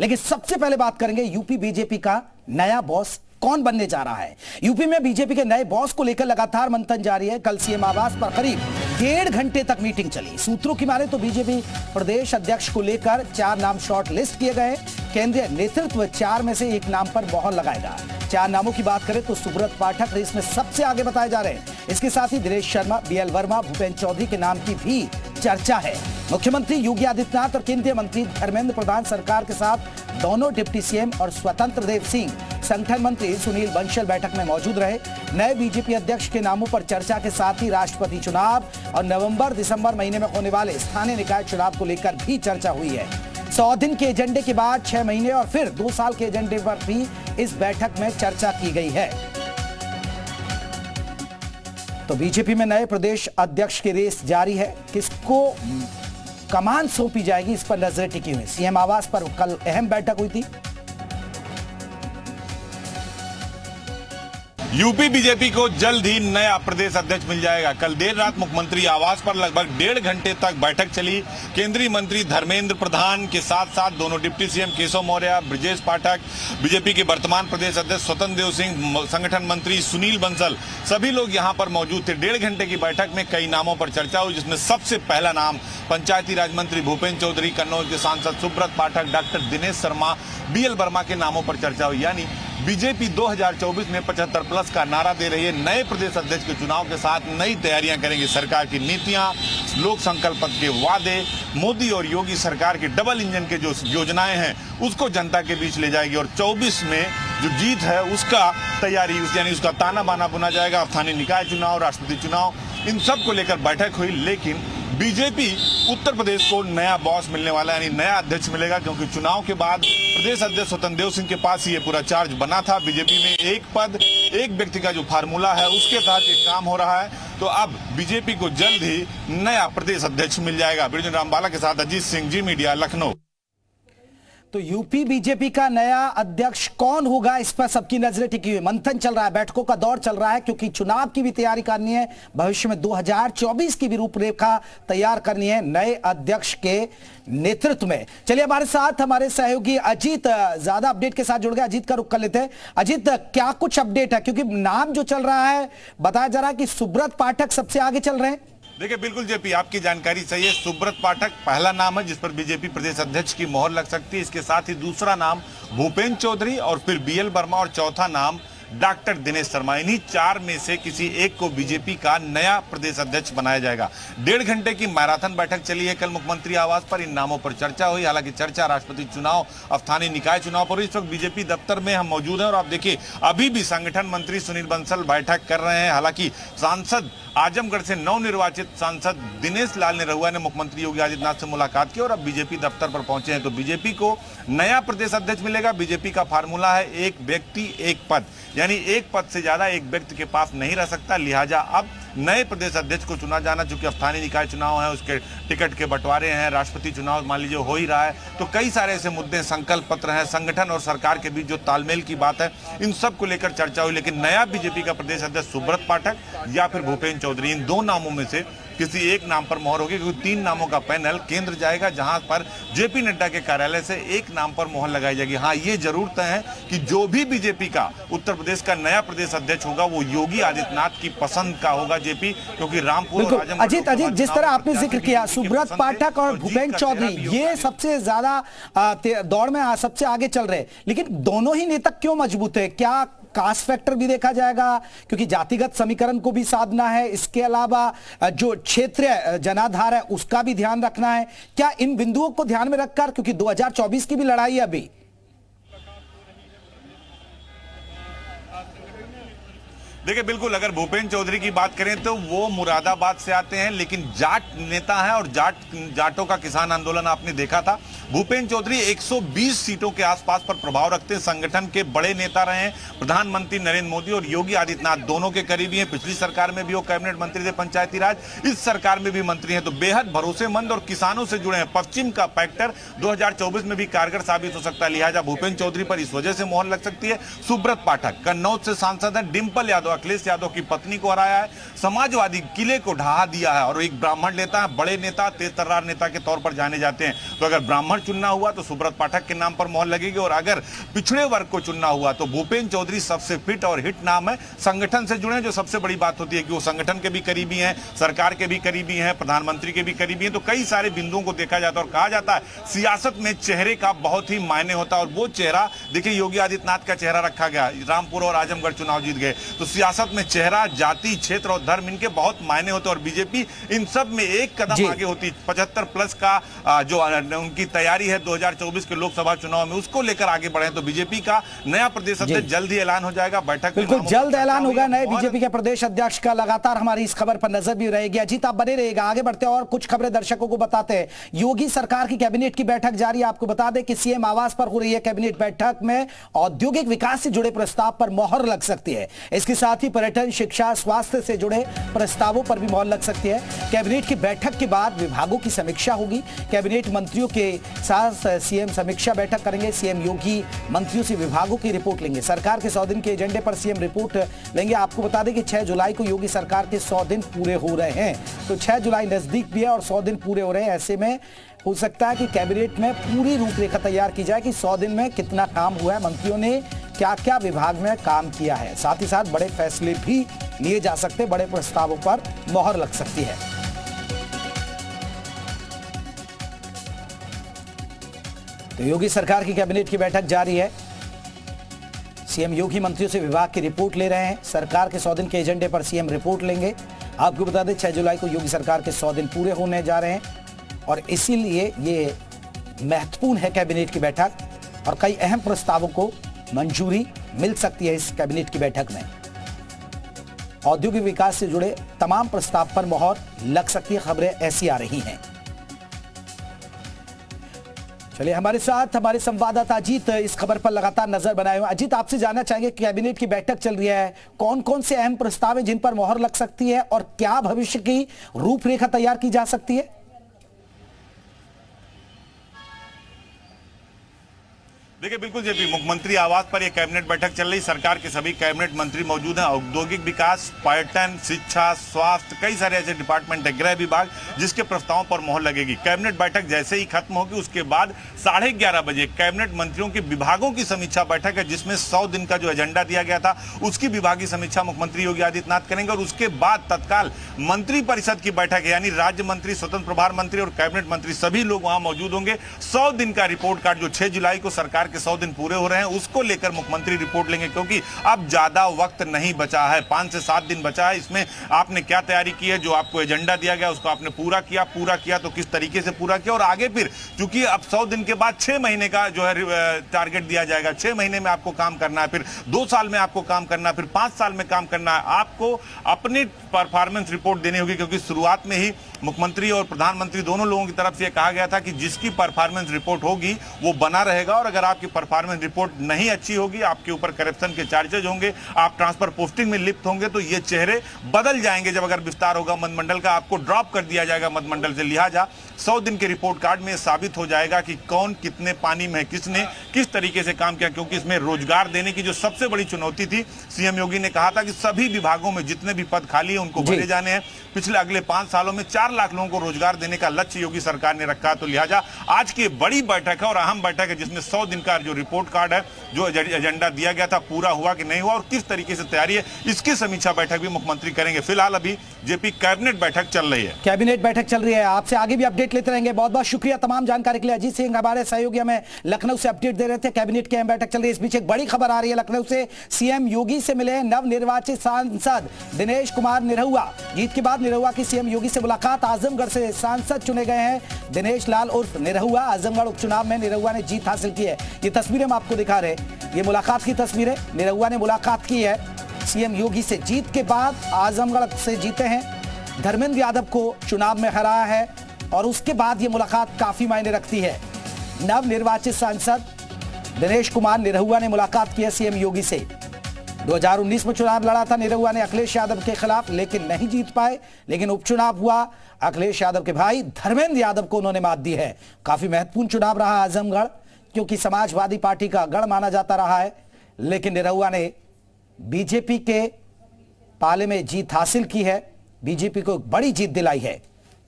लेकिन सबसे पहले बात करेंगे यूपी बीजेपी का नया बॉस कौन बनने जा रहा है। यूपी में बीजेपी के नए बॉस को लेकर लगातार मंथन जारी है। कल सीएम आवास पर करीब 1.5 घंटे तक मीटिंग चली। सूत्रों की माने तो बीजेपी प्रदेश अध्यक्ष को लेकर 4 नाम शॉर्ट लिस्ट किए गए। केंद्रीय नेतृत्व 4 में से एक नाम पर मोहर लगाएगा। 4 नामों की बात करें तो सुब्रत पाठक रेस में सबसे आगे बताए जा रहे हैं। इसके साथ ही दिनेश शर्मा, बीएल वर्मा, भूपेन्द्र चौधरी के नाम की भी चर्चा है। मुख्यमंत्री योगी आदित्यनाथ और केंद्रीय मंत्री धर्मेंद्र प्रधान सरकार के साथ दोनों डिप्टी सीएम और स्वतंत्र देव सिंह संगठन मंत्री सुनील बंसल बैठक में मौजूद रहे। नए बीजेपी अध्यक्ष के नामों पर चर्चा के साथ ही राष्ट्रपति चुनाव और नवंबर-दिसंबर महीने में होने वाले स्थानीय निकाय चुनाव को लेकर भी चर्चा हुई है। 100 दिन के एजेंडे के बाद 6 महीने और फिर 2 साल के एजेंडे पर भी इस बैठक में चर्चा की गई है। तो बीजेपी में नए प्रदेश अध्यक्ष की रेस जारी है। किसको कमान सौंपी जाएगी, इस पर नजरें टिकी हुई। सीएम आवास पर कल अहम बैठक हुई थी। यूपी बीजेपी को जल्द ही नया प्रदेश अध्यक्ष मिल जाएगा। कल देर रात मुख्यमंत्री आवास पर लगभग 1.5 घंटे तक बैठक चली। केंद्रीय मंत्री धर्मेंद्र प्रधान के साथ साथ दोनों deputy CM Keshav Maurya, Brajesh Pathak, BJP के वर्तमान प्रदेश अध्यक्ष स्वतंत्र देव सिंह, संगठन मंत्री सुनील बंसल, सभी लोग यहां पर मौजूद थे। 1.5 घंटे की बैठक में कई नामों पर चर्चा हुई, जिसमें सबसे पहला नाम पंचायती राज मंत्री भूपेन्द्र चौधरी, कन्नौज के सांसद सुब्रत पाठक, डॉक्टर दिनेश शर्मा, बीएल वर्मा के नामों पर चर्चा हुई। यानी बीजेपी 2024 में 75+ का नारा दे रही है। नए प्रदेश अध्यक्ष के चुनाव के साथ नई तैयारियां करेंगे। सरकार की नीतियां, लोक संकल्प पत्र के वादे, मोदी और योगी सरकार के डबल इंजन के जो योजनाएं हैं उसको जनता के बीच ले जाएगी। और 24 में जो जीत है उसका तैयारी, यानी उसका ताना बाना बुना जाएगा। स्थानीय निकाय चुनाव, राष्ट्रपति चुनाव, इन सब को लेकर बैठक हुई। लेकिन बीजेपी उत्तर प्रदेश को नया बॉस मिलने वाला है, यानी नया अध्यक्ष मिलेगा, क्योंकि चुनाव के बाद प्रदेश अध्यक्ष स्वतंत्र देव सिंह के पास ही ये पूरा चार्ज बना था। बीजेपी में एक पद एक व्यक्ति का जो फार्मूला है उसके तहत एक काम हो रहा है। तो अब बीजेपी को जल्द ही नया प्रदेश अध्यक्ष मिल जाएगा। ब्रिजेश रामबाला के साथ अजीत सिंह, जी मीडिया, लखनऊ। तो यूपी बीजेपी का नया अध्यक्ष कौन होगा, इस पर सबकी नजरें टिकी हुई। मंथन चल रहा है, बैठकों का दौर चल रहा है, क्योंकि चुनाव की भी तैयारी करनी है। भविष्य में 2024 की भी रूपरेखा तैयार करनी है नए अध्यक्ष के नेतृत्व में। चलिए हमारे साथ हमारे सहयोगी अजीत ज्यादा अपडेट के साथ जुड़ गए। अजीत का रुख कर लेते हैं। अजीत, क्या कुछ अपडेट है, क्योंकि नाम जो चल रहा है, बताया जा रहा है कि सुब्रत पाठक सबसे आगे चल रहे हैं। देखिए, बिल्कुल जेपी, आपकी जानकारी सही है। सुब्रत पाठक पहला नाम है जिस पर बीजेपी प्रदेश अध्यक्ष की मोहर लग सकती है। इसके साथ ही दूसरा नाम भूपेन्द्र चौधरी और फिर बीएल वर्मा और चौथा नाम डॉक्टर दिनेश शर्मा। इन्हीं 4 में से किसी एक को बीजेपी का नया प्रदेश अध्यक्ष बनाया जाएगा। 1.5 घंटे की मैराथन बैठक चली है कल मुख्यमंत्री आवास पर। इन नामों पर चर्चा हुई। हालांकि चर्चा राष्ट्रपति चुनाव, स्थानीय निकाय चुनाव पर। इस वक्त बीजेपी दफ्तर में हम मौजूद हैं और आप देखिए अभी भी संगठन मंत्री सुनील बंसल बैठक कर रहे हैं। हालांकि सांसद आजमगढ़ से नवनिर्वाचित सांसद दिनेश लाल निरहुआ ने मुख्यमंत्री योगी आदित्यनाथ से मुलाकात की और अब बीजेपी दफ्तर पर पहुंचे हैं। तो बीजेपी को नया प्रदेश अध्यक्ष मिलेगा। बीजेपी का फार्मूला है एक व्यक्ति एक पद, यानी एक पद से ज्यादा एक व्यक्ति के पास नहीं रह सकता। लिहाजा अब नए प्रदेश अध्यक्ष को चुना जाना, चूंकि स्थानीय निकाय चुनाव है, उसके टिकट के बंटवारे हैं, राष्ट्रपति चुनाव मान लीजिए हो ही रहा है, तो कई सारे ऐसे मुद्दे, संकल्प पत्र हैं, संगठन और सरकार के बीच जो तालमेल की बात है, इन सब को लेकर चर्चा हुई। लेकिन नया बीजेपी का प्रदेश अध्यक्ष सुब्रत पाठक या फिर भूपेन्द्र चौधरी, इन 2 नामों में से किसी एक नाम पर मोहर होगी, क्योंकि 3 नामों का पैनल केंद्र जाएगा, जहां पर जेपी नड्डा के कार्यालय से एक नाम पर मोहर लगाई जाएगी। हाँ, ये जरूर तय है कि जो भी बीजेपी का उत्तर प्रदेश का नया प्रदेश अध्यक्ष होगा वो योगी आदित्यनाथ की पसंद का होगा जेपी, क्योंकि रामपुर और आजमगढ़। अजीत, जिस तरह आपने जिक्र किया, सुब्रत पाठक और भूपेन्द्र चौधरी ये सबसे ज्यादा दौड़ में सबसे आगे चल रहे, लेकिन दोनों ही नेता क्यों मजबूत है? क्या कास्ट फैक्टर भी देखा जाएगा, क्योंकि जातिगत समीकरण को भी साधना है, इसके अलावा जो क्षेत्रीय जनाधार है उसका भी ध्यान रखना है? क्या इन बिंदुओं को ध्यान में रखकर, क्योंकि 2024 की भी लड़ाई है अभी? देखिए, बिल्कुल, अगर भूपेन्द्र चौधरी की बात करें तो वो मुरादाबाद से आते हैं, लेकिन जाट नेता है और जाटों का किसान आंदोलन आपने देखा था। भूपेन्द्र चौधरी 120 सीटों के आसपास पर प्रभाव रखते हैं, संगठन के बड़े नेता रहे हैं। प्रधानमंत्री नरेंद्र मोदी और योगी आदित्यनाथ दोनों के करीबी हैं। पिछली सरकार में भी वो कैबिनेट मंत्री थे पंचायती राज, इस सरकार में भी मंत्री हैं, तो बेहद भरोसेमंद और किसानों से जुड़े हैं। पश्चिम का फैक्टर 2024 में भी कारगर साबित हो सकता है। लिहाजा भूपेन्द्र चौधरी पर इस वजह से मोहर लग सकती है। सुब्रत पाठक कन्नौज से सांसद है, डिंपल यादव अखिलेश यादव की पत्नी को हराया है, समाजवादी किले को ढहा दिया है और एक ब्राह्मण नेता है, बड़े नेता, तेज तर्रार नेता के तौर पर जाने जाते हैं। तो अगर ब्राह्मण चुनना हुआ तो सुब्रत पाठक के नाम पर मोहर लगेगी और अगर पिछड़े वर्ग को चुनना हुआ तो भूपेंद्र चौधरी सबसे फिट और हिट नाम है। संगठन से जुड़े, जो सबसे बड़ी बात होती है कि वो संगठन के भी करीबी हैं, सरकार के भी करीबी हैं, प्रधानमंत्री के भी करीबी हैं। तो कई सारे बिंदुओं को देखा जाता है और कहा जाता है सियासत में चेहरे का बहुत ही मायने होता है और वो चेहरा, देखिए योगी आदित्यनाथ का चेहरा रखा गया, रामपुर और आजमगढ़ चुनाव जीत गए। तो सियासत में चेहरा, जाति, क्षेत्र और धर्म, इनके बहुत मायने होते हैं और बीजेपी इन सब में एक कदम आगे होती। 75 प्लस का जो उनकी तैयारी है 2024 के लोकसभा चुनाव में, उसको लेकर आगे बढ़े। तो बीजेपी का नया प्रदेश अध्यक्ष जल्द ही ऐलान हो जाएगा। बैठक बिल्कुल जल्द ऐलान होगा नए बीजेपी के प्रदेश अध्यक्ष का। लगातार हमारी इस खबर पर नजर भी रहेगी। अजीत आप बने रहिएगा, आगे बढ़ते हैं और कुछ खबरें दर्शकों को बताते हैं। योगी सरकार की कैबिनेट की बैठक जारी है। आपको बता दें कि सीएम आवास पर हो रही है कैबिनेट बैठक में औद्योगिक विकास से जुड़े प्रस्ताव पर मोहर लग सकती है। इसके साथ ही पर्यटन, शिक्षा, स्वास्थ्य से जुड़े प्रस्तावों पर भी मोहर लग सकती है। कैबिनेट की बैठक के बाद विभागों की समीक्षा होगी। कैबिनेट मंत्रियों के साथ सीएम समीक्षा बैठक करेंगे। सीएम योगी मंत्रियों से विभागों की रिपोर्ट लेंगे। सरकार के 100 दिन के एजेंडे पर सीएम रिपोर्ट लेंगे। आपको बता दें कि 6 जुलाई को योगी सरकार के 100 दिन पूरे हो रहे हैं। तो 6 जुलाई नजदीक भी है और 100 दिन पूरे हो रहे हैं। ऐसे में हो सकता है कि कैबिनेट में पूरी रूपरेखा तैयार की जाए कि 100 दिन में कितना काम हुआ है, मंत्रियों ने क्या क्या विभाग में काम किया है। साथ ही साथ बड़े फैसले भी लिए जा सकते हैं, बड़े प्रस्तावों पर मोहर लग सकती है। तो योगी सरकार की कैबिनेट की बैठक जारी है। सीएम योगी मंत्रियों से विभाग की रिपोर्ट ले रहे हैं। सरकार के 100 दिन के एजेंडे पर सीएम रिपोर्ट लेंगे। आपको बता दें 6 जुलाई को योगी सरकार के 100 दिन पूरे होने जा रहे हैं और इसीलिए ये महत्वपूर्ण है कैबिनेट की बैठक और कई अहम प्रस्तावों को मंजूरी मिल सकती है इस कैबिनेट की बैठक में। औद्योगिक विकास से जुड़े तमाम प्रस्ताव पर मोहर लग सकती है। खबरें ऐसी आ रही हैं। चलिए हमारे साथ हमारे संवाददाता अजीत इस खबर पर लगातार नजर बनाए हुए। अजीत, आपसे जानना चाहेंगे कैबिनेट की बैठक चल रही है, कौन कौन से अहम प्रस्ताव हैं जिन पर मोहर लग सकती है और क्या भविष्य की रूपरेखा तैयार की जा सकती है? देखिए बिल्कुल जेपी, मुख्यमंत्री आवास पर यह कैबिनेट बैठक चल रही। सरकार के सभी कैबिनेट मंत्री मौजूद हैं। औद्योगिक विकास, पर्यटन, शिक्षा, स्वास्थ्य, कई सारे ऐसे डिपार्टमेंट है, गृह विभाग, जिसके प्रस्तावों पर मोहर लगेगी। कैबिनेट बैठक जैसे ही खत्म होगी उसके बाद 11:30 बजे कैबिनेट मंत्रियों के विभागों की समीक्षा बैठक है, जिसमें 100 दिन का जो एजेंडा दिया गया था उसकी विभागीय समीक्षा मुख्यमंत्री योगी आदित्यनाथ करेंगे और उसके बाद तत्काल मंत्री परिषद की बैठक है, यानी राज्य मंत्री, स्वतंत्र प्रभार मंत्री और कैबिनेट मंत्री सभी लोग वहां मौजूद होंगे। 100 दिन का रिपोर्ट कार्ड जो 6 जुलाई को सरकार के 100 दिन पूरे हो रहे हैं उसको लेकर मुख्यमंत्री रिपोर्ट लेंगे, क्योंकि अब ज्यादा वक्त नहीं बचा है, 5 से 7 दिन बचा है। इसमें आपने क्या तैयारी की है, जो आपको एजेंडा दिया गया उसको आपने पूरा किया तो किस तरीके से पूरा किया और आगे फिर चूंकि अब 100 दिन के बाद 6 महीने का जो है टारगेट दिया जाएगा, 6 महीने में आपको काम करना है, फिर 2 साल में आपको काम करना है, फिर 5 साल में काम करना है। आपको अपनी परफॉर्मेंस रिपोर्ट देनी होगी, क्योंकि शुरुआत में ही मुख्यमंत्री और प्रधानमंत्री दोनों लोगों की तरफ से कहा गया था कि जिसकी परफॉर्मेंस रिपोर्ट होगी वो बना रहेगा और अगर आपकी परफॉर्मेंस रिपोर्ट नहीं अच्छी होगी, आपके ऊपर करप्शन के चार्जेज होंगे, आप ट्रांसफर पोस्टिंग में लिप्त होंगे, तो ये चेहरे बदल जाएंगे। जब अगर विस्तार होगा मंत्रिमंडल का, आपको ड्रॉप कर दिया जाएगा मंत्रिमंडल से। लिहाजा 100 दिन के रिपोर्ट कार्ड में साबित हो जाएगा कि कौन कितने पानी में, किसने किस तरीके से काम किया, क्योंकि इसमें रोजगार देने की जो सबसे बड़ी चुनौती थी, सीएम योगी ने कहा था कि सभी विभागों में जितने भी पद खाली है उनको भरे जाने हैं। पिछले अगले 5 सालों में 4 लाख लोगों को रोजगार देने का लक्ष्य योगी सरकार ने रखा। तो लिहाजा आज की बड़ी बैठक है और अहम बैठक है, जिसमें 100 दिन का जो रिपोर्ट कार्ड है, जो एजेंडा दिया गया था, पूरा हुआ कि नहीं हुआ और किस तरीके से तैयारी है, इसकी समीक्षा बैठक भी मुख्यमंत्री करेंगे। फिलहाल अभी जेपी कैबिनेट बैठक चल रही है। कैबिनेट बैठक चल रही है, आपसे आगे भी अपडेट लेते रहेंगे। बहुत बहुत शुक्रिया तमाम जानकारी के लिए। अजीत सिंह हमारे सहयोगी हमें लखनऊ से अपडेट दे रहे थे। कैबिनेट की बैठक चल रही है। इस बीच एक बड़ी खबर आ रही है लखनऊ से। सीएम योगी से मिले नवनिर्वाचित सांसद दिनेश कुमार निरहुआ। जीत के बाद निरहुआ की सीएम योगी से मुलाकात। आजमगढ़ से सांसद चुने गए हैं दिनेश लाल उर्फ निरहुआ। आजमगढ़ उपचुनाव में निरहुआ ने जीत हासिल की है। ये तस्वीरें हम आपको दिखा रहे हैं, ये मुलाकात की तस्वीरें। निरहुआ ने मुलाकात की है सीएम योगी से। जीत के बाद आजमगढ़ से जीते हैं, धर्मेंद्र यादव को चुनाव में हराया है और उसके बाद ये मुलाकात काफी मायने रखती है। नवनिर्वाचित सांसद दिनेश कुमार निरहुआ ने मुलाकात की है सीएम योगी से। 2019 में चुनाव लड़ा था निरहुआ ने अखिलेश यादव के खिलाफ, लेकिन नहीं जीत पाए। लेकिन उपचुनाव हुआ, अखिलेश यादव के भाई धर्मेंद्र यादव को उन्होंने मात दी है। काफी महत्वपूर्ण चुनाव रहा आजमगढ़, क्योंकि समाजवादी पार्टी का गढ़ माना जाता रहा है। लेकिन निरहुआ ने बीजेपी के पाले में जीत हासिल की है, बीजेपी को बड़ी जीत दिलाई है।